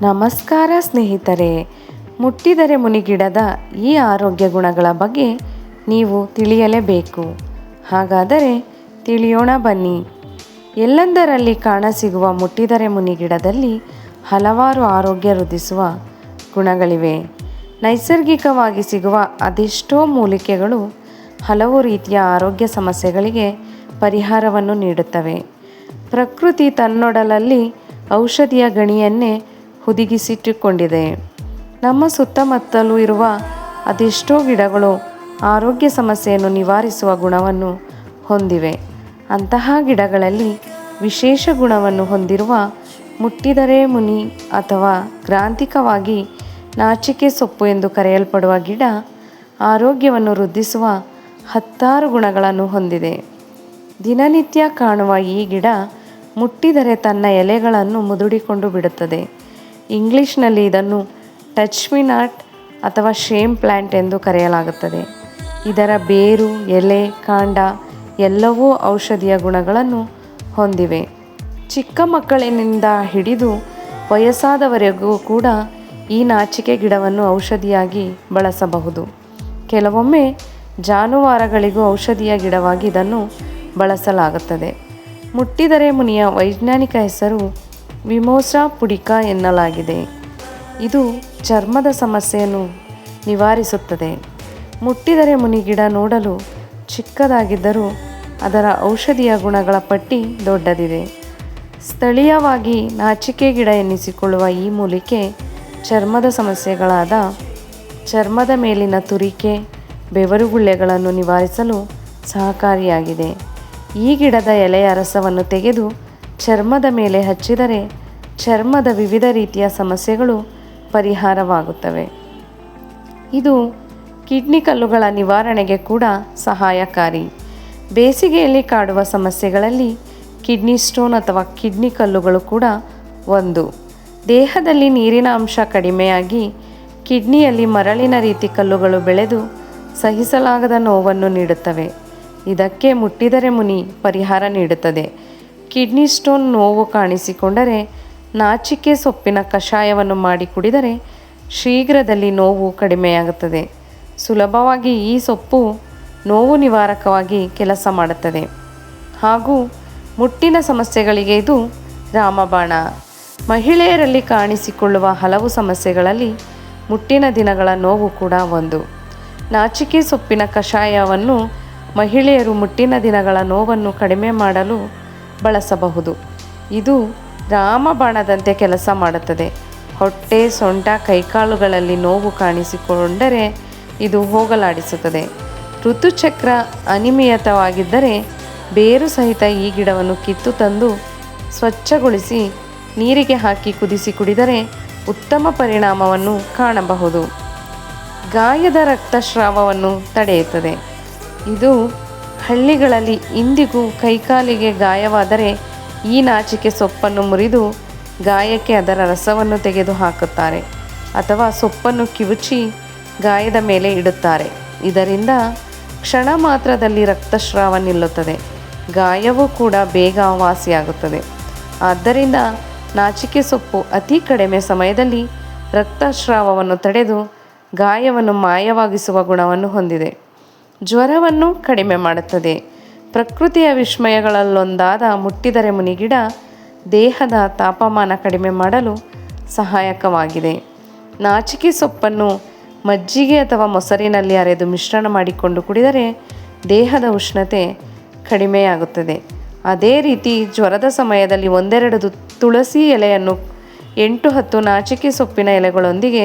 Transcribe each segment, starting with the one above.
ನಮಸ್ಕಾರ ಸ್ನೇಹಿತರೆ, ಮುಟ್ಟಿದರೆ ಮುನಿಗಿಡದ ಈ ಆರೋಗ್ಯ ಗುಣಗಳ ಬಗ್ಗೆ ನೀವು ತಿಳಿಯಲೇಬೇಕು. ಹಾಗಾದರೆ ತಿಳಿಯೋಣ ಬನ್ನಿ. ಎಲ್ಲೆಂದರಲ್ಲಿ ಕಾಣಸಿಗುವ ಮುಟ್ಟಿದರೆ ಮುನಿಗಿಡದಲ್ಲಿ ಹಲವಾರು ಆರೋಗ್ಯ ವೃದ್ಧಿಸುವ ಗುಣಗಳಿವೆ. ನೈಸರ್ಗಿಕವಾಗಿ ಸಿಗುವ ಅದೆಷ್ಟೋ ಮೂಲಿಕೆಗಳು ಹಲವು ರೀತಿಯ ಆರೋಗ್ಯ ಸಮಸ್ಯೆಗಳಿಗೆ ಪರಿಹಾರವನ್ನು ನೀಡುತ್ತವೆ. ಪ್ರಕೃತಿ ತನ್ನೊಡಲಲ್ಲಿ ಔಷಧಿಯ ಗಣಿಯನ್ನೇ ಹುದುಗಿಸಿಟ್ಟುಕೊಂಡಿದೆ. ನಮ್ಮ ಸುತ್ತಮುತ್ತಲೂ ಇರುವ ಅದೆಷ್ಟೋ ಗಿಡಗಳು ಆರೋಗ್ಯ ಸಮಸ್ಯೆಯನ್ನು ನಿವಾರಿಸುವ ಗುಣವನ್ನು ಹೊಂದಿವೆ. ಅಂತಹ ಗಿಡಗಳಲ್ಲಿ ವಿಶೇಷ ಗುಣವನ್ನು ಹೊಂದಿರುವ ಮುಟ್ಟಿದರೆ ಮುನಿ ಅಥವಾ ಗ್ರಾಂಥಿಕವಾಗಿ ನಾಚಿಕೆ ಸೊಪ್ಪು ಎಂದು ಕರೆಯಲ್ಪಡುವ ಗಿಡ ಆರೋಗ್ಯವನ್ನು ವೃದ್ಧಿಸುವ 10 ಗುಣಗಳನ್ನು ಹೊಂದಿದೆ. ದಿನನಿತ್ಯ ಕಾಣುವ ಈ ಗಿಡ ಮುಟ್ಟಿದರೆ ತನ್ನ ಎಲೆಗಳನ್ನು ಮುದುಡಿಕೊಂಡು ಬಿಡುತ್ತದೆ. ಇಂಗ್ಲಿಷ್ನಲ್ಲಿ ಇದನ್ನು ಟಚ್ ಮಿ ನಾಟ್ ಅಥವಾ ಶೇಮ್ ಪ್ಲ್ಯಾಂಟ್ ಎಂದು ಕರೆಯಲಾಗುತ್ತದೆ. ಇದರ ಬೇರು, ಎಲೆ, ಕಾಂಡ ಎಲ್ಲವೂ ಔಷಧೀಯ ಗುಣಗಳನ್ನು ಹೊಂದಿವೆ. ಚಿಕ್ಕ ಮಕ್ಕಳಿನಿಂದ ಹಿಡಿದು ವಯಸ್ಸಾದವರೆಗೂ ಕೂಡ ಈ ನಾಚಿಕೆ ಗಿಡವನ್ನು ಔಷಧಿಯಾಗಿ ಬಳಸಬಹುದು. ಕೆಲವೊಮ್ಮೆ ಜಾನುವಾರುಗಳಿಗೂ ಔಷಧೀಯ ಗಿಡವಾಗಿ ಇದನ್ನು ಬಳಸಲಾಗುತ್ತದೆ. ಮುಟ್ಟಿದರೆ ಮುನಿಯ ವೈಜ್ಞಾನಿಕ ಹೆಸರು ವಿಮೋಸಾ ಪುಡಿಕಾ ಎನ್ನಲಾಗಿದೆ. ಇದು ಚರ್ಮದ ಸಮಸ್ಯೆಯನ್ನು ನಿವಾರಿಸುತ್ತದೆ. ಮುಟ್ಟಿದರೆ ಮುನಿ ಗಿಡ ನೋಡಲು ಚಿಕ್ಕದಾಗಿದ್ದರೂ ಅದರ ಔಷಧೀಯ ಗುಣಗಳ ಪಟ್ಟಿ ದೊಡ್ಡದಿದೆ. ಸ್ಥಳೀಯವಾಗಿ ನಾಚಿಕೆ ಗಿಡ ಎನ್ನಿಸಿಕೊಳ್ಳುವ ಈ ಮೂಲಿಕೆ ಚರ್ಮದ ಸಮಸ್ಯೆಗಳಾದ ಚರ್ಮದ ಮೇಲಿನ ತುರಿಕೆ, ಬೆವರುಗುಳ್ಳೆಗಳನ್ನು ನಿವಾರಿಸಲು ಸಹಕಾರಿಯಾಗಿದೆ. ಈ ಗಿಡದ ಎಲೆಯ ರಸವನ್ನು ತೆಗೆದು ಚರ್ಮದ ಮೇಲೆ ಹಚ್ಚಿದರೆ ಚರ್ಮದ ವಿವಿಧ ರೀತಿಯ ಸಮಸ್ಯೆಗಳು ಪರಿಹಾರವಾಗುತ್ತವೆ. ಇದು ಕಿಡ್ನಿ ಕಲ್ಲುಗಳ ನಿವಾರಣೆಗೆ ಕೂಡ ಸಹಾಯಕಾರಿ. ಬೇಸಿಗೆಯಲ್ಲಿ ಕಾಡುವ ಸಮಸ್ಯೆಗಳಲ್ಲಿ ಕಿಡ್ನಿ ಸ್ಟೋನ್ ಅಥವಾ ಕಿಡ್ನಿ ಕಲ್ಲುಗಳು ಕೂಡ ಒಂದು. ದೇಹದಲ್ಲಿ ನೀರಿನ ಅಂಶ ಕಡಿಮೆಯಾಗಿ ಕಿಡ್ನಿಯಲ್ಲಿ ಮರಳಿನ ರೀತಿ ಕಲ್ಲುಗಳು ಬೆಳೆದು ಸಹಿಸಲಾಗದ ನೋವನ್ನು ನೀಡುತ್ತವೆ. ಇದಕ್ಕೆ ಮುಟ್ಟಿದರೆ ಮುನಿ ಪರಿಹಾರ ನೀಡುತ್ತದೆ. ಕಿಡ್ನಿ ಸ್ಟೋನ್ ನೋವು ಕಾಣಿಸಿಕೊಂಡರೆ ನಾಚಿಕೆ ಸೊಪ್ಪಿನ ಕಷಾಯವನ್ನು ಮಾಡಿ ಕುಡಿದರೆ ಶೀಘ್ರದಲ್ಲಿ ನೋವು ಕಡಿಮೆಯಾಗುತ್ತದೆ. ಸುಲಭವಾಗಿ ಈ ಸೊಪ್ಪು ನೋವು ನಿವಾರಕವಾಗಿ ಕೆಲಸ ಮಾಡುತ್ತದೆ ಹಾಗೂ ಮುಟ್ಟಿನ ಸಮಸ್ಯೆಗಳಿಗೆ ಇದು ರಾಮಬಾಣ. ಮಹಿಳೆಯರಲ್ಲಿ ಕಾಣಿಸಿಕೊಳ್ಳುವ ಹಲವು ಸಮಸ್ಯೆಗಳಲ್ಲಿ ಮುಟ್ಟಿನ ದಿನಗಳ ನೋವು ಕೂಡ ಒಂದು. ನಾಚಿಕೆ ಸೊಪ್ಪಿನ ಕಷಾಯವನ್ನು ಮಹಿಳೆಯರು ಮುಟ್ಟಿನ ದಿನಗಳ ನೋವನ್ನು ಕಡಿಮೆ ಮಾಡಲು ಬಳಸಬಹುದು. ಇದು ರಾಮಬಾಣದಂತೆ ಕೆಲಸ ಮಾಡುತ್ತದೆ. ಹೊಟ್ಟೆ, ಸೊಂಟ, ಕೈಕಾಲುಗಳಲ್ಲಿ ನೋವು ಕಾಣಿಸಿಕೊಂಡರೆ ಇದು ಹೋಗಲಾಡಿಸುತ್ತದೆ. ಋತುಚಕ್ರ ಅನಿಯಮಿತವಾಗಿದ್ದರೆ ಬೇರು ಸಹಿತ ಈ ಗಿಡವನ್ನು ಕಿತ್ತು ತಂದು ಸ್ವಚ್ಛಗೊಳಿಸಿ ನೀರಿಗೆ ಹಾಕಿ ಕುದಿಸಿ ಕುಡಿದರೆ ಉತ್ತಮ ಪರಿಣಾಮವನ್ನು ಕಾಣಬಹುದು. ಗಾಯದ ರಕ್ತಸ್ರಾವವನ್ನು ತಡೆಯುತ್ತದೆ. ಇದು ಹಳ್ಳಿಗಳಲ್ಲಿ ಇಂದಿಗೂ ಕೈಕಾಲಿಗೆ ಗಾಯವಾದರೆ ಈ ನಾಚಿಕೆ ಸೊಪ್ಪನ್ನು ಮುರಿದು ಗಾಯಕ್ಕೆ ಅದರ ರಸವನ್ನು ತೆಗೆದು ಹಾಕುತ್ತಾರೆ ಅಥವಾ ಸೊಪ್ಪನ್ನು ಕಿವುಚಿ ಗಾಯದ ಮೇಲೆ ಇಡುತ್ತಾರೆ. ಇದರಿಂದ ಕ್ಷಣ ಮಾತ್ರದಲ್ಲಿ ರಕ್ತಸ್ರಾವ ನಿಲ್ಲುತ್ತದೆ. ಗಾಯವೂ ಕೂಡ ಬೇಗ ವಾಸಿಯಾಗುತ್ತದೆ. ಆದ್ದರಿಂದ ನಾಚಿಕೆ ಸೊಪ್ಪು ಅತಿ ಕಡಿಮೆ ಸಮಯದಲ್ಲಿ ರಕ್ತಸ್ರಾವವನ್ನು ತಡೆದು ಗಾಯವನ್ನು ಮಾಯವಾಗಿಸುವ ಗುಣವನ್ನು ಹೊಂದಿದೆ. ಜ್ವರವನ್ನು ಕಡಿಮೆ ಮಾಡುತ್ತದೆ. ಪ್ರಕೃತಿಯ ವಿಸ್ಮಯಗಳಲ್ಲೊಂದಾದ ಮುಟ್ಟಿದರೆ ಮುನಿಗಿಡ ದೇಹದ ತಾಪಮಾನ ಕಡಿಮೆ ಮಾಡಲು ಸಹಾಯಕವಾಗಿದೆ. ನಾಚಿಕೆ ಸೊಪ್ಪನ್ನು ಮಜ್ಜಿಗೆ ಅಥವಾ ಮೊಸರಿನಲ್ಲಿ ಅರೆದು ಮಿಶ್ರಣ ಮಾಡಿಕೊಂಡು ಕುಡಿದರೆ ದೇಹದ ಉಷ್ಣತೆ ಕಡಿಮೆಯಾಗುತ್ತದೆ. ಅದೇ ರೀತಿ ಜ್ವರದ ಸಮಯದಲ್ಲಿ 1-2 ತುಳಸಿ ಎಲೆಯನ್ನು 8-10 ನಾಚಿಕೆ ಸೊಪ್ಪಿನ ಎಲೆಗಳೊಂದಿಗೆ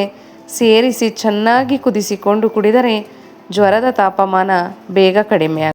ಸೇರಿಸಿ ಚೆನ್ನಾಗಿ ಕುದಿಸಿಕೊಂಡು ಕುಡಿದರೆ ಜ್ವರದ ತಾಪಮಾನ ಬೇಗ ಕಡಿಮೆಯಾಗುತ್ತದೆ.